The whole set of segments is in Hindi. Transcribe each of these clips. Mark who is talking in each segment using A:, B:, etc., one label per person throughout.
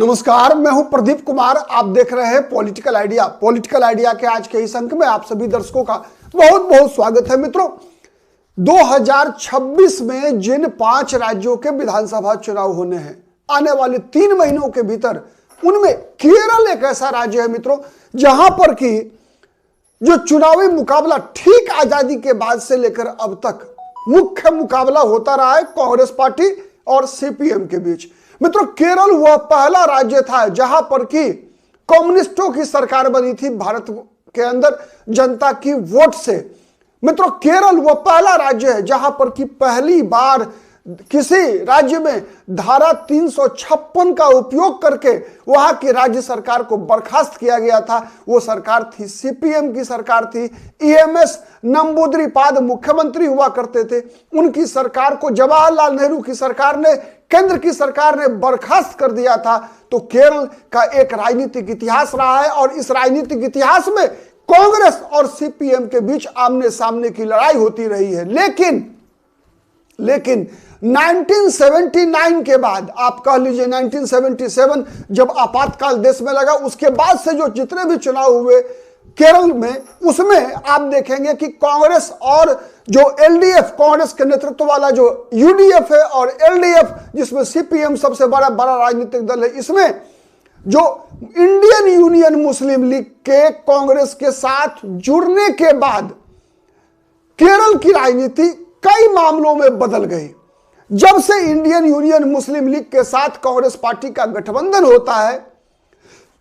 A: नमस्कार, मैं हूं प्रदीप कुमार। आप देख रहे हैं पॉलिटिकल आइडिया। पॉलिटिकल आइडिया के आज के इस अंक में आप सभी दर्शकों का बहुत बहुत स्वागत है। मित्रों, 2026 में जिन 5 राज्यों के विधानसभा चुनाव होने हैं आने वाले 3 महीनों के भीतर, उनमें केरल एक ऐसा राज्य है मित्रों जहां पर कि जो चुनावी मुकाबला ठीक आजादी के बाद से लेकर अब तक मुख्य मुकाबला होता रहा है कांग्रेस पार्टी और सीपीएम के बीच। मित्रों, केरल वह पहला राज्य था जहां पर कि कम्युनिस्टों की सरकार बनी थी भारत के अंदर जनता की वोट से। मित्रों, केरल वह पहला राज्य है जहां पर कि पहली बार किसी राज्य में धारा 356 का उपयोग करके वहां की राज्य सरकार को बर्खास्त किया गया था। वो सरकार थी सीपीएम की सरकार थी। ईएमएस नंबूद्रिपाद मुख्यमंत्री हुआ करते थे। उनकी सरकार को जवाहरलाल नेहरू की सरकार ने, केंद्र की सरकार ने बर्खास्त कर दिया था। तो केरल का एक राजनीतिक इतिहास रहा है और इस राजनीतिक इतिहास में कांग्रेस और सीपीएम के बीच आमने सामने की लड़ाई होती रही है। लेकिन 1979 के बाद, आप कह लीजिए 1977, जब आपातकाल देश में लगा, उसके बाद से जो जितने भी चुनाव हुए केरल में, उसमें आप देखेंगे कि कांग्रेस और जो एलडीएफ, कांग्रेस के नेतृत्व वाला जो यूडीएफ है और एलडीएफ जिसमें सीपीएम सबसे बड़ा राजनीतिक दल है, इसमें जो इंडियन यूनियन मुस्लिम लीग के कांग्रेस के साथ जुड़ने के बाद केरल की राजनीति कई मामलों में बदल गई। जब से इंडियन यूनियन मुस्लिम लीग के साथ कांग्रेस पार्टी का गठबंधन होता है,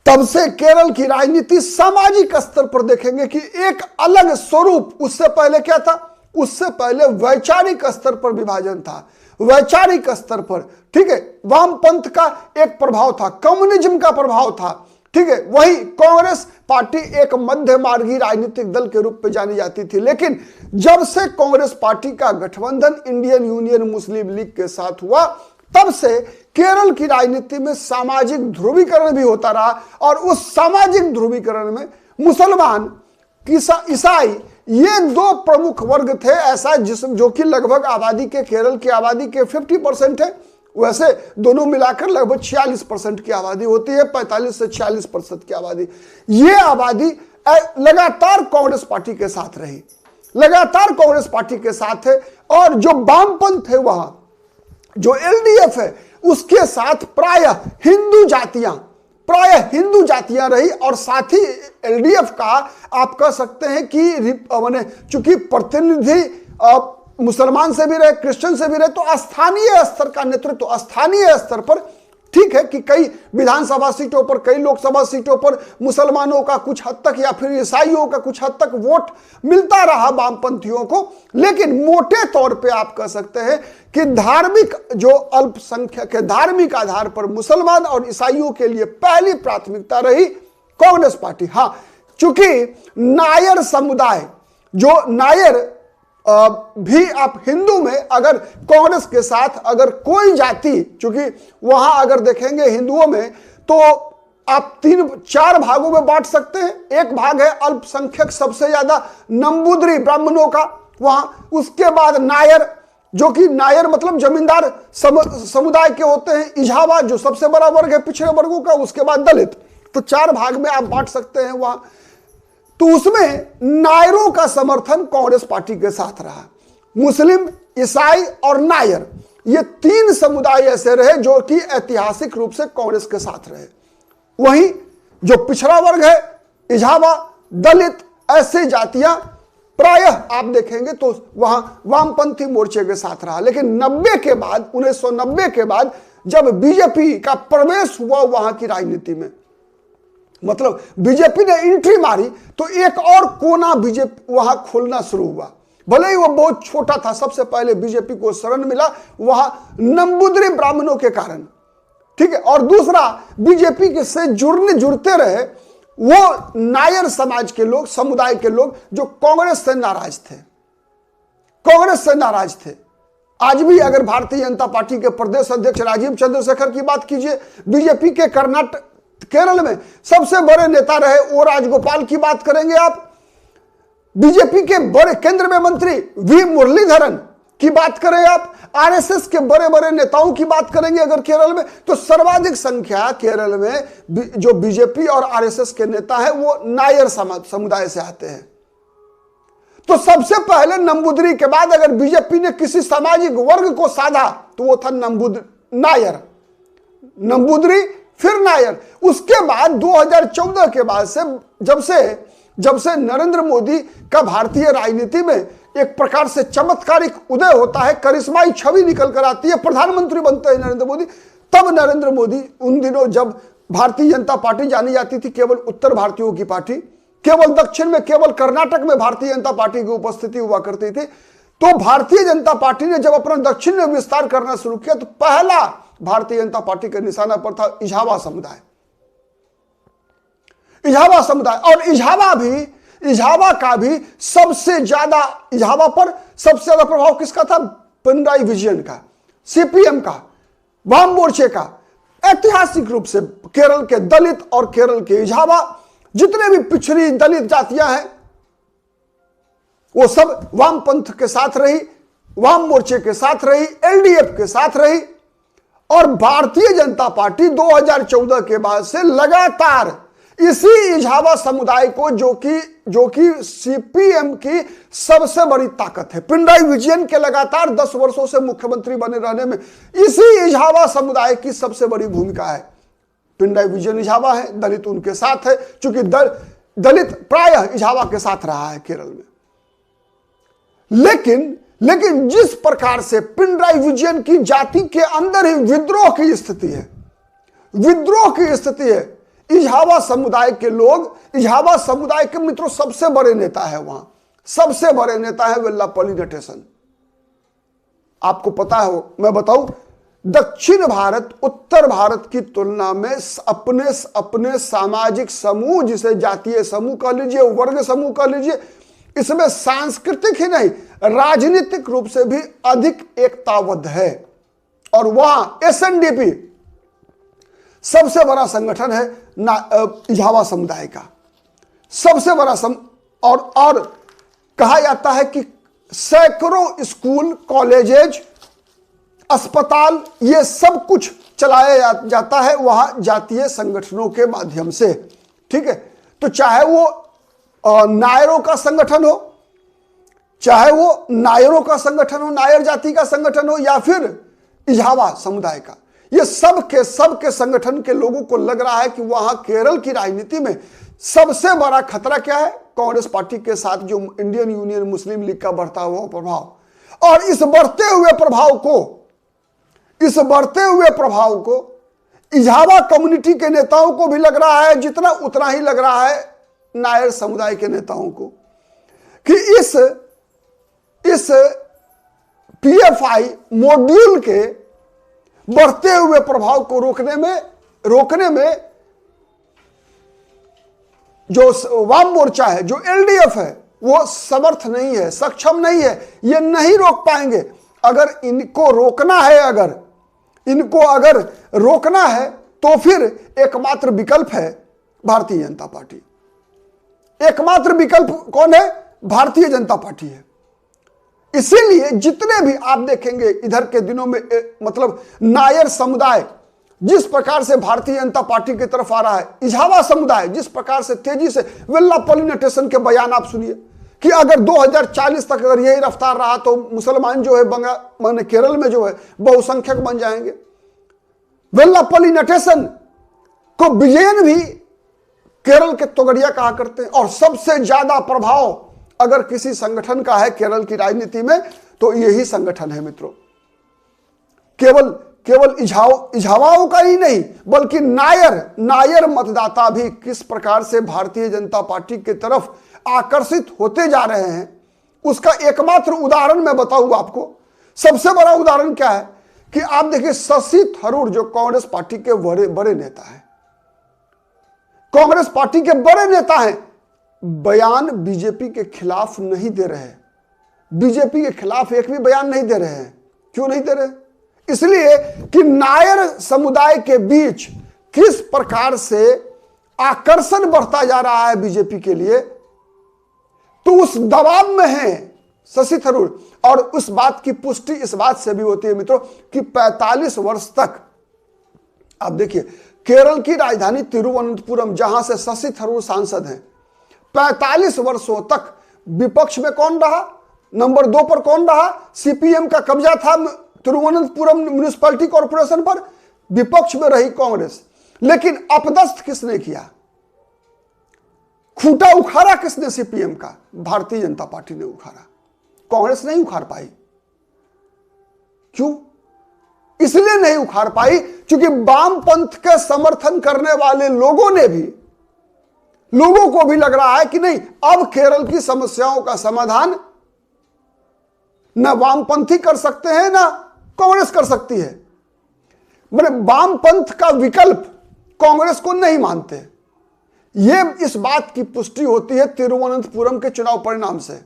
A: तब से केरल की राजनीति सामाजिक स्तर पर देखेंगे कि एक अलग स्वरूप। उससे पहले क्या था? उससे पहले वैचारिक स्तर पर विभाजन था। वैचारिक स्तर पर, ठीक है, वामपंथ का एक प्रभाव था, कम्युनिज्म का प्रभाव था, ठीक है। वही कांग्रेस पार्टी एक मध्य मार्गी राजनीतिक दल के रूप में जानी जाती थी। लेकिन जब से कांग्रेस पार्टी का गठबंधन इंडियन यूनियन मुस्लिम लीग के साथ हुआ, तब से केरल की राजनीति में सामाजिक ध्रुवीकरण भी होता रहा। और उस सामाजिक ध्रुवीकरण में मुसलमान, ईसाई, ये 2 प्रमुख वर्ग थे ऐसा, जो कि लगभग आबादी के, केरल की आबादी के 50% है। वैसे दोनों मिलाकर लगभग 46% की आबादी होती है, 45 से 46% की आबादी। ये आबादी लगातार कांग्रेस पार्टी के साथ रही, लगातार कांग्रेस पार्टी के साथ है। और जो वामपंथ है, वहां जो एलडीएफ है, उसके साथ प्रायः हिंदू जातियां रही। और साथ ही एलडीएफ का आप कह सकते हैं कि चूंकि प्रतिनिधि मुसलमान से भी रहे, क्रिश्चियन से भी रहे, तो स्थानीय स्तर का नेतृत्व, स्थानीय स्तर पर, ठीक है कि कई विधानसभा सीटों पर, कई लोकसभा सीटों पर मुसलमानों का कुछ हद तक या फिर ईसाइयों का कुछ हद तक वोट मिलता रहा वामपंथियों को। लेकिन मोटे तौर पे आप कह सकते हैं कि धार्मिक जो अल्पसंख्यक है, धार्मिक आधार पर मुसलमान और ईसाइयों के लिए पहली प्राथमिकता रही कांग्रेस पार्टी। हाँ, चूंकि नायर समुदाय, जो नायर भी, आप हिंदू में अगर कांग्रेस के साथ अगर कोई जाति, चूंकि वहां अगर देखेंगे हिंदुओं में, तो आप 3-4 भागों में बांट सकते हैं। एक भाग है अल्पसंख्यक, सबसे ज्यादा नंबूद्री ब्राह्मणों का वहां। उसके बाद नायर, जो कि नायर मतलब जमींदार समुदाय के होते हैं। इजावा जो सबसे बड़ा वर्ग है पिछड़े वर्गों का। उसके बाद दलित। तो 4 भाग में आप बांट सकते हैं वहां। तो उसमें नायरों का समर्थन कांग्रेस पार्टी के साथ रहा। मुस्लिम, ईसाई और नायर, ये 3 समुदाय ऐसे रहे जो कि ऐतिहासिक रूप से कांग्रेस के साथ रहे। वहीं जो पिछड़ा वर्ग है, इजावा, दलित, ऐसे जातियां प्रायः आप देखेंगे तो वहां वामपंथी मोर्चे के साथ रहा। लेकिन 1990 के बाद जब बीजेपी का प्रवेश हुआ वहां की राजनीति में, मतलब बीजेपी ने एंट्री मारी, तो एक और कोना बीजेपी वहां खोलना शुरू हुआ। भले ही वो बहुत छोटा था। सबसे पहले बीजेपी को शरण मिला वहां नंबूद्री ब्राह्मणों के कारण, ठीक है। और दूसरा, बीजेपी के से जुड़ते रहे वो नायर समाज के लोग, समुदाय के लोग, जो कांग्रेस से नाराज थे। आज भी अगर भारतीय जनता पार्टी के प्रदेश अध्यक्ष राजीव चंद्रशेखर की बात कीजिए, बीजेपी के केरल में सबसे बड़े नेता रहे ओ राजगोपाल की बात करेंगे आप, बीजेपी के बड़े केंद्र में मंत्री वी मुरलीधरन की बात करें आप, आरएसएस के बड़े बड़े नेताओं की बात करेंगे अगर केरल में, तो सर्वाधिक संख्या केरल में जो बीजेपी और आरएसएस के नेता हैं वो नायर समुदाय से आते हैं। तो सबसे पहले नंबूदरी के बाद अगर बीजेपी ने किसी सामाजिक वर्ग को साधा तो वो था नायर, नंबूदरी फिर नायर। उसके बाद 2014 के बाद से जब से नरेंद्र मोदी का भारतीय राजनीति में एक प्रकार से चमत्कारिक उदय होता है, करिश्माई छवि निकल कर आती है, प्रधानमंत्री बनते हैं नरेंद्र मोदी, तब नरेंद्र मोदी उन दिनों जब भारतीय जनता पार्टी जानी जाती थी केवल उत्तर भारतीयों की पार्टी, केवल दक्षिण में केवल कर्नाटक में भारतीय जनता पार्टी की उपस्थिति हुआ करती थी, तो भारतीय जनता पार्टी ने जब अपना दक्षिण में विस्तार करना शुरू किया तो पहला भारतीय जनता पार्टी के निशाना पर था इजावा समुदाय। इजावा समुदाय और इजावा का भी सबसे ज्यादा, इजावा पर सबसे ज्यादा प्रभाव किसका था? पिनराई विजयन का, सीपीएम का, वाम मोर्चे का। ऐतिहासिक रूप से केरल के दलित और केरल के इजावा, जितने भी पिछड़ी दलित जातियां हैं वो सब वामपंथ के साथ रही, वाम मोर्चे के साथ रही, एलडीएफ के साथ रही। और भारतीय जनता पार्टी 2014 के बाद से लगातार इसी इजावा समुदाय को, जो कि सीपीएम की सबसे बड़ी ताकत है, पिनराई विजयन के लगातार 10 वर्षों से मुख्यमंत्री बने रहने में इसी इजावा समुदाय की सबसे बड़ी भूमिका है। पिनराई विजयन इजावा है, दलित उनके साथ है, क्योंकि दलित प्रायः इजावा के साथ रहा है केरल में। लेकिन जिस प्रकार से पिनराई विजयन की जाति के अंदर ही विद्रोह की स्थिति है, इजावा समुदाय के लोग, इजावा समुदाय के मित्रों सबसे बड़े नेता है वहां, सबसे बड़े नेता है वेल्लापल्ली नटेशन। आपको पता है, मैं बताऊं, दक्षिण भारत उत्तर भारत की तुलना में अपने सामाजिक समूह, जिसे जातीय समूह कह लीजिए, वर्ग समूह कह लीजिए, इसमें सांस्कृतिक ही नहीं राजनीतिक रूप से भी अधिक एकताबद्ध है। और वहां एसएनडीपी सबसे बड़ा संगठन है इजावा समुदाय का, सबसे बड़ा और कहा जाता है कि सैकड़ों स्कूल, कॉलेजेज, अस्पताल, ये सब कुछ चलाया जाता है वहां जातीय संगठनों के माध्यम से। ठीक है, तो चाहे वो नायरों का संगठन हो, चाहे वो नायरों का संगठन हो, नायर जाति का संगठन हो, या फिर इजावा समुदाय का, ये सब के संगठन के लोगों को लग रहा है कि वहां केरल की राजनीति में सबसे बड़ा खतरा क्या है? कांग्रेस पार्टी के साथ जो इंडियन यूनियन मुस्लिम लीग का बढ़ता हुआ प्रभाव, और इस बढ़ते हुए प्रभाव को इजावा कम्युनिटी के नेताओं को भी लग रहा है, जितना उतना ही लग रहा है नायर समुदाय के नेताओं को, कि इस पीएफआई मॉड्यूल के बढ़ते हुए प्रभाव को रोकने में जो वाम मोर्चा है, जो एलडीएफ है, वो समर्थ नहीं है, सक्षम नहीं है, ये नहीं रोक पाएंगे। अगर इनको रोकना है तो फिर एकमात्र विकल्प है भारतीय जनता पार्टी। एकमात्र विकल्प कौन है? भारतीय जनता पार्टी है। इसीलिए जितने भी आप देखेंगे इधर के दिनों में, मतलब नायर समुदाय जिस प्रकार से भारतीय जनता पार्टी की तरफ आ रहा है, इजावा समुदाय जिस प्रकार से तेजी से, वेल्लापल्ली नटेशन के बयान आप सुनिए कि अगर 2040 तक अगर यही रफ्तार रहा तो मुसलमान जो है केरल में जो है बहुसंख्यक बन जाएंगे। वेल्लापल्ली नटेशन को विजयन भी केरल के तोगड़िया कहा करते हैं। और सबसे ज्यादा प्रभाव अगर किसी संगठन का है केरल की राजनीति में तो यही संगठन है मित्रों। केवल इजावाओं का ही नहीं बल्कि नायर मतदाता भी किस प्रकार से भारतीय जनता पार्टी की तरफ आकर्षित होते जा रहे हैं, उसका एकमात्र उदाहरण मैं बताऊं आपको। सबसे बड़ा उदाहरण क्या है कि आप देखिए, शशि थरूर जो कांग्रेस पार्टी के बड़े नेता हैं, कांग्रेस पार्टी के बड़े नेता हैं, बयान बीजेपी के खिलाफ नहीं दे रहे हैं। बीजेपी के खिलाफ एक भी बयान नहीं दे रहे हैं। क्यों नहीं दे रहे? इसलिए कि नायर समुदाय के बीच किस प्रकार से आकर्षण बढ़ता जा रहा है बीजेपी के लिए, तो उस दबाव में है शशि थरूर। और उस बात की पुष्टि इस बात से भी होती है मित्रों कि 45 वर्ष तक, आप देखिए, केरल की राजधानी तिरुवनंतपुरम जहां से शशि थरूर सांसद हैं, 45 वर्षों तक विपक्ष में कौन रहा, नंबर 2 पर कौन रहा? सीपीएम का कब्जा था तिरुवनंतपुरम म्युनिसिपैलिटी कॉर्पोरेशन पर, विपक्ष में रही कांग्रेस। लेकिन अपदस्थ किसने किया? खूंटा उखाड़ा किसने सीपीएम का? भारतीय जनता पार्टी ने उखाड़ा, कांग्रेस नहीं उखाड़ पाई। क्यों? इसलिए नहीं उखाड़ पाई क्योंकि वामपंथ के समर्थन करने वाले लोगों को भी लग रहा है कि नहीं, अब केरल की समस्याओं का समाधान न वामपंथी कर सकते हैं ना कांग्रेस कर सकती है। मतलब वामपंथ का विकल्प कांग्रेस को नहीं मानते। यह इस बात की पुष्टि होती है तिरुवनंतपुरम के चुनाव परिणाम से।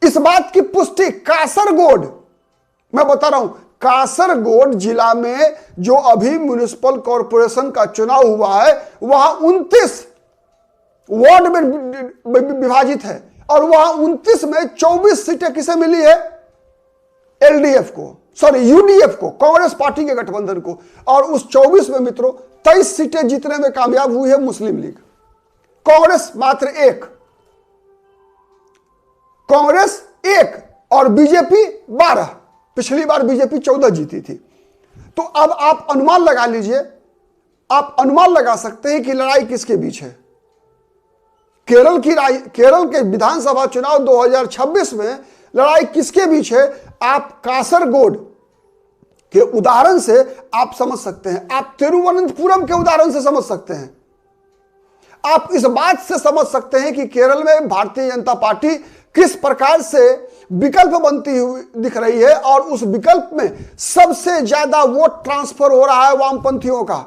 A: इस बात की पुष्टि कासरगोड, मैं बता रहा हूं, कासरगोड जिला में जो अभी म्युनिसिपल कॉर्पोरेशन का चुनाव हुआ है, वहां 29 वार्ड में विभाजित है और वहां 29 में 24 सीटें किसे मिली है? एलडीएफ को, सॉरी यूडीएफ को, कांग्रेस पार्टी के गठबंधन को। और उस 24 में मित्रों 23 सीटें जीतने में कामयाब हुई है मुस्लिम लीग। कांग्रेस मात्र 1, कांग्रेस 1 और बीजेपी 12। पिछली बार बीजेपी 14 जीती थी। तो अब आप अनुमान लगा लीजिए, आप अनुमान लगा सकते हैं कि लड़ाई किसके बीच है। केरल के विधानसभा चुनाव 2026 में लड़ाई किसके बीच है? आप कासरगोड के उदाहरण से आप समझ सकते हैं, आप तिरुवनंतपुरम के उदाहरण से समझ सकते हैं, आप इस बात से समझ सकते हैं कि केरल में भारतीय जनता पार्टी किस प्रकार से विकल्प बनती हुई दिख रही है। और उस विकल्प में सबसे ज्यादा वोट ट्रांसफर हो रहा है वामपंथियों का,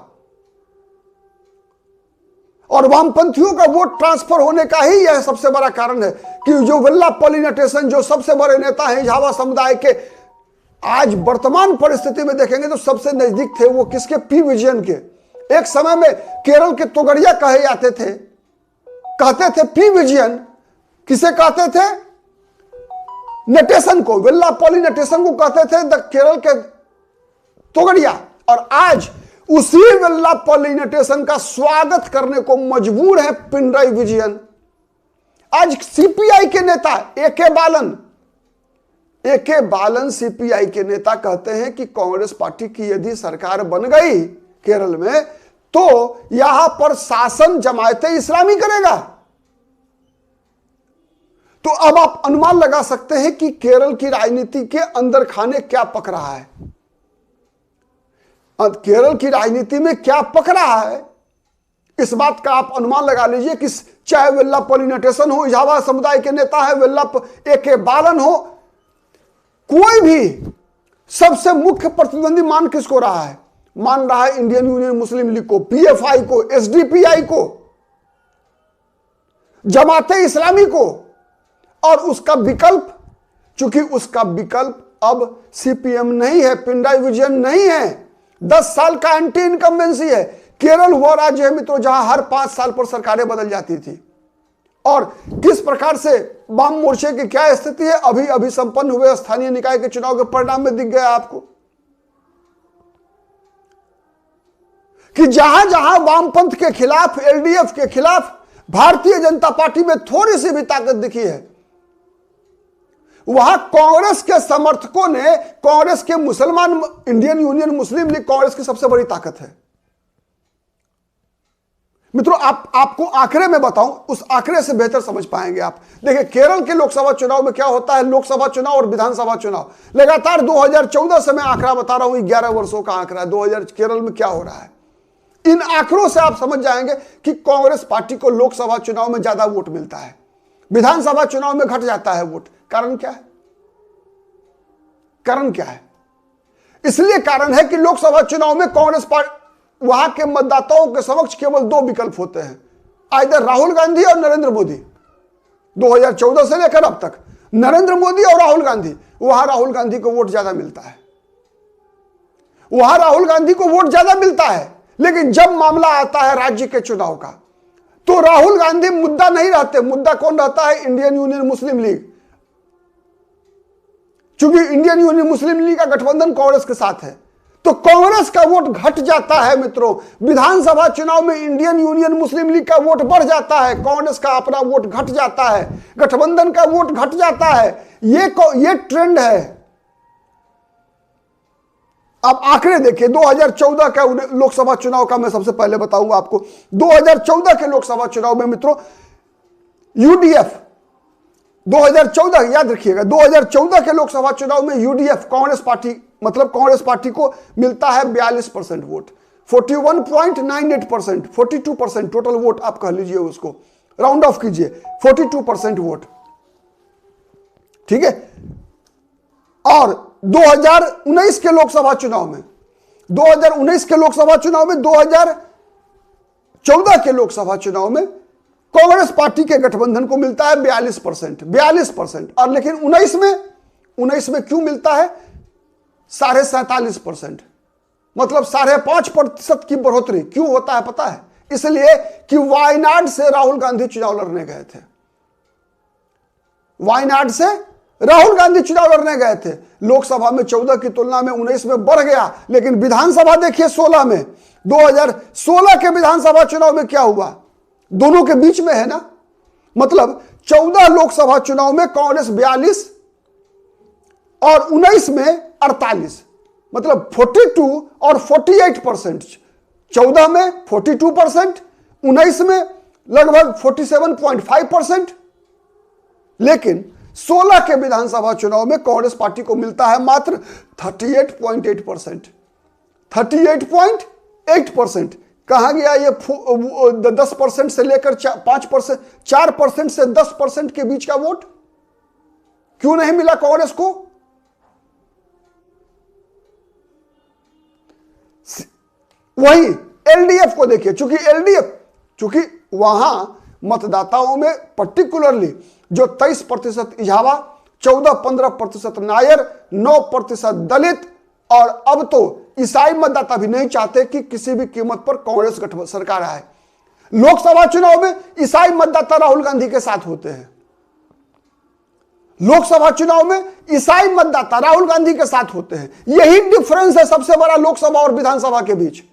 A: और वामपंथियों का वोट ट्रांसफर होने का ही यह सबसे बड़ा कारण है कि जो वेल्लापल्ली नटेशन, जो सबसे बड़े नेता हैं झावा समुदाय के, आज वर्तमान परिस्थिति में देखेंगे तो सबसे नजदीक थे वो किसके? पी विजयन के। एक समय में केरल के तोगड़िया कहे जाते थे, कहते थे पी विजयन। किसे कहते थे? नटेशन को, वेल्लापल्ली नटेशन को कहते थे केरल के तोगड़िया। और आज उसी वेल्लापल्ली नटेशन का स्वागत करने को मजबूर है पिनराई विजयन। आज सीपीआई के नेता एके बालन सीपीआई के नेता कहते हैं कि कांग्रेस पार्टी की यदि सरकार बन गई केरल में तो यहां पर शासन जमायते इस्लामी करेगा। तो अब आप अनुमान लगा सकते हैं कि केरल की राजनीति के अंदर खाने क्या पक रहा है, केरल की राजनीति में क्या पक रहा है। इस बात का आप अनुमान लगा लीजिए कि चाहे वेल्लापल्ली नटेशन हो, झावा समुदाय के नेता है एके बालन हो, कोई भी सबसे मुख्य प्रतिद्वंदी मान किसको रहा है? मान रहा है इंडियन यूनियन मुस्लिम लीग को, पीएफआई को, एसडीपीआई को, जमाते इस्लामी को। और उसका विकल्प, चूंकि उसका विकल्प अब सीपीएम नहीं है, पिनराई विजयन नहीं है, 10 साल का एंटी इनकम्बेंसी है। केरल वह राज्य है मित्रों जहां हर 5 साल पर सरकारें बदल जाती थी। और किस प्रकार से वाम मोर्चे की क्या स्थिति है अभी अभी संपन्न हुए स्थानीय निकाय के चुनाव के परिणाम में दिख गया आपको कि जहां जहां वामपंथ के खिलाफ, एलडीएफ के खिलाफ भारतीय जनता पार्टी में थोड़ी सी भी ताकत दिखी है, वहां कांग्रेस के समर्थकों ने, कांग्रेस के मुसलमान, इंडियन यूनियन मुस्लिम लीग कांग्रेस की सबसे बड़ी ताकत है। मित्रों आपको आंकड़े में बताऊं, उस आंकड़े से बेहतर समझ पाएंगे आप। देखिए केरल के लोकसभा चुनाव में क्या होता है, लोकसभा चुनाव और विधानसभा चुनाव लगातार 2014 से मैं आंकड़ा बता रहा हूं, 11 वर्षों का आंकड़ा, 2000 केरल में क्या हो रहा है। इन आंकड़ों से आप समझ जाएंगे कि कांग्रेस पार्टी को लोकसभा चुनाव में ज्यादा वोट मिलता है, विधानसभा चुनाव में घट जाता है वोट। कारण क्या है? कारण क्या है? इसलिए कारण है कि लोकसभा चुनाव में कांग्रेस पार्टी, वहां के मतदाताओं के समक्ष केवल 2 विकल्प होते हैं, आइदर राहुल गांधी और नरेंद्र मोदी। 2014 से लेकर अब तक नरेंद्र मोदी और राहुल गांधी, वहां राहुल गांधी को वोट ज्यादा मिलता है, वहां राहुल गांधी को वोट ज्यादा मिलता है। लेकिन जब मामला आता है राज्य के चुनाव का तो राहुल गांधी मुद्दा नहीं रहते। मुद्दा कौन रहता है? इंडियन यूनियन मुस्लिम लीग। चूंकि इंडियन यूनियन मुस्लिम लीग का गठबंधन कांग्रेस के साथ है, तो कांग्रेस का वोट घट जाता है मित्रों। विधानसभा चुनाव में इंडियन यूनियन मुस्लिम लीग का वोट बढ़ जाता है, कांग्रेस का अपना वोट घट जाता है, गठबंधन का वोट घट जाता है। ये ट्रेंड है। अब आंकड़े देखिए 2014 का लोकसभा चुनाव का मैं सबसे पहले बताऊंगा आपको। 2014 के लोकसभा चुनाव में मित्रों यूडीएफ 2014 याद रखिएगा, 2014 के लोकसभा चुनाव में यूडीएफ कांग्रेस पार्टी मतलब कांग्रेस पार्टी को मिलता है 42% वोट, 41.98%, 42% टोटल वोट आप कह लीजिए, उसको राउंड ऑफ कीजिए, 42% वोट, ठीक है। और 2019 के लोकसभा चुनाव में 2014 के लोकसभा चुनाव में कांग्रेस पार्टी के गठबंधन को मिलता है 42%। और लेकिन 19 में क्यों मिलता है 47.5%, मतलब 5.5% की बढ़ोतरी। क्यों होता है पता है? इसलिए कि वायनाड से राहुल गांधी चुनाव लड़ने गए थे। वायनाड से राहुल गांधी चुनाव लड़ने गए थे। लोकसभा में 14 की तुलना में 19 में बढ़ गया, लेकिन विधानसभा देखिए 16 में, 2016 के विधानसभा चुनाव में क्या हुआ? दोनों के बीच में है ना, मतलब 14 लोकसभा चुनाव में कांग्रेस 42 और 19 में 48, मतलब 42 और 48%। 14 में 42%, 19 में लगभग 47.5%। लेकिन 16 के विधानसभा चुनाव में कांग्रेस पार्टी को मिलता है मात्र 38.8%। 38.8%। कहां गया ये 10% से लेकर 5%, 4% से 10% के बीच का वोट? क्यों नहीं मिला कांग्रेस को? वही एलडीएफ को देखिए, चूंकि वहां मतदाताओं में पर्टिकुलरली जो 23% इजावा, 14-15% नायर, 9% दलित, और अब तो ईसाई मतदाता भी नहीं चाहते कि किसी भी कीमत पर कांग्रेस गठबंधन सरकार आए। लोकसभा चुनाव में ईसाई मतदाता राहुल गांधी के साथ होते हैं। लोकसभा चुनाव में ईसाई मतदाता राहुल गांधी के साथ होते हैं। यही डिफरेंस है सबसे बड़ा लोकसभा और विधानसभा के बीच,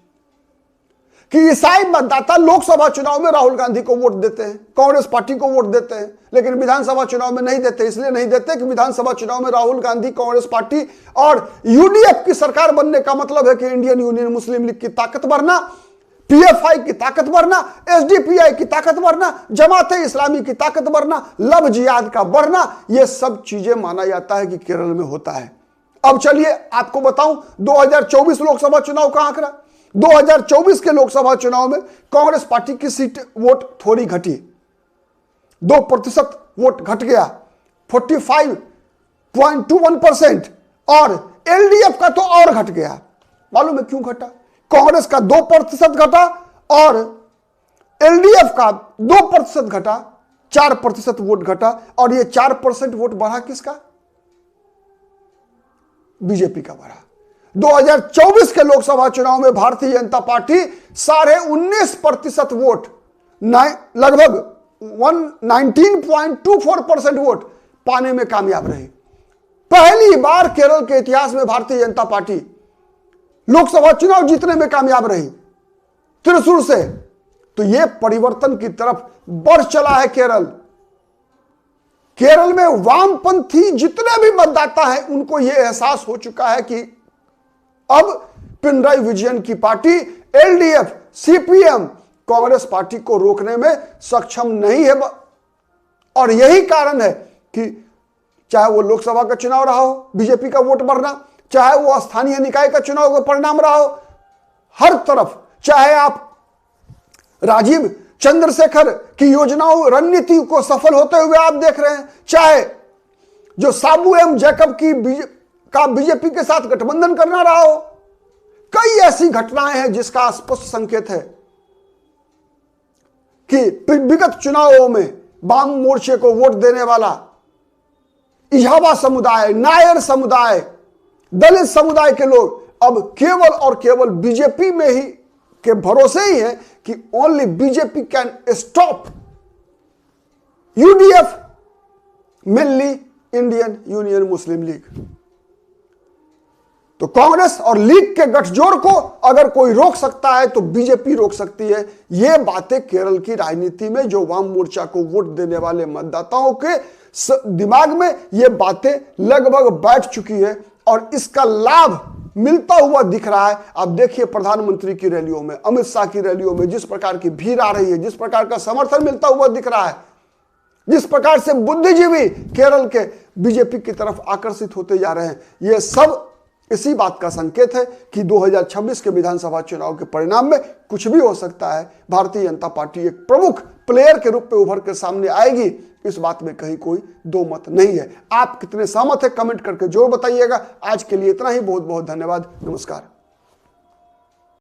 A: कि ईसाई मतदाता लोकसभा चुनाव में राहुल गांधी को वोट देते हैं, कांग्रेस पार्टी को वोट देते हैं, लेकिन विधानसभा चुनाव में नहीं देते। इसलिए नहीं देते कि विधानसभा चुनाव में राहुल गांधी, कांग्रेस पार्टी और यूडीएफ की सरकार बनने का मतलब है कि इंडियन यूनियन मुस्लिम लीग की ताकत बढ़ना, पीएफआई की ताकत बढ़ना, एसडीपीआई की ताकत बढ़ना, जमाते इस्लामी की ताकत बढ़ना, लव जिहाद का बढ़ना। यह सब चीजें माना जाता है कि केरल में होता है। अब चलिए आपको बताऊं 2024 लोकसभा चुनाव का आंकड़ा। 2024 के लोकसभा चुनाव में कांग्रेस पार्टी की सीट वोट थोड़ी घटी, 2% वोट घट गया, 45.21%, और एलडीएफ का तो और घट गया। मालूम है क्यों घटा? कांग्रेस का 2% घटा और एलडीएफ का 2% घटा, 4% वोट घटा। और ये 4% वोट बढ़ा किसका? बीजेपी का बढ़ा। 2024 के लोकसभा चुनाव में भारतीय जनता पार्टी 19.5% वोट, लगभग 19.24% वोट पाने में कामयाब रही। पहली बार केरल के इतिहास में भारतीय जनता पार्टी लोकसभा चुनाव जीतने में कामयाब रही त्रिशूल से। तो यह परिवर्तन की तरफ बढ़ चला है केरल। केरल में वामपंथी जितने भी मतदाता हैं उनको यह एहसास हो चुका है कि अब पिनराई विजयन की party LDF, CPM Congress party को रोकने में सक्षम नहीं है। और यही कारण है कि चाहे वो लोकसभा का चुनाव रहा हो, बीजेपी का वोट बढ़ना, चाहे वो स्थानीय निकाय का चुनाव का परिणाम रहा हो, हर तरफ, चाहे आप राजीव चंद्रशेखर की योजनाओं, रणनीति को सफल होते हुए आप देख रहे हैं, चाहे जो साबू एम जैकब की बीजेपी के साथ गठबंधन करना रहा हो, कई ऐसी घटनाएं हैं जिसका स्पष्ट संकेत है कि विगत चुनावों में वाम मोर्चे को वोट देने वाला इजावा समुदाय, नायर समुदाय, दलित समुदाय के लोग अब केवल और केवल बीजेपी में ही के भरोसे ही है कि only BJP can stop UDF, mainly Indian union Muslim league. तो कांग्रेस और लीग के गठजोड़ को अगर कोई रोक सकता है तो बीजेपी रोक सकती है। ये बातें केरल की राजनीति में जो वाम मोर्चा को वोट देने वाले मतदाताओं के दिमाग में ये बातें लगभग बैठ चुकी है और इसका लाभ मिलता हुआ दिख रहा है। आप देखिए प्रधानमंत्री की रैलियों में, अमित शाह की रैलियों में जिस प्रकार की भीड़ आ रही है, जिस प्रकार का समर्थन मिलता हुआ दिख रहा है, जिस प्रकार से बुद्धिजीवी केरल के बीजेपी की तरफ आकर्षित होते जा रहे हैं, ये सब इसी बात का संकेत है कि 2026 के विधानसभा चुनाव के परिणाम में कुछ भी हो सकता है। भारतीय जनता पार्टी एक प्रमुख प्लेयर के रूप में उभर कर सामने आएगी, इस बात में कहीं कोई दो मत नहीं है। आप कितने सहमत हैं कमेंट करके जरूर बताइएगा। आज के लिए इतना ही, बहुत बहुत धन्यवाद, नमस्कार।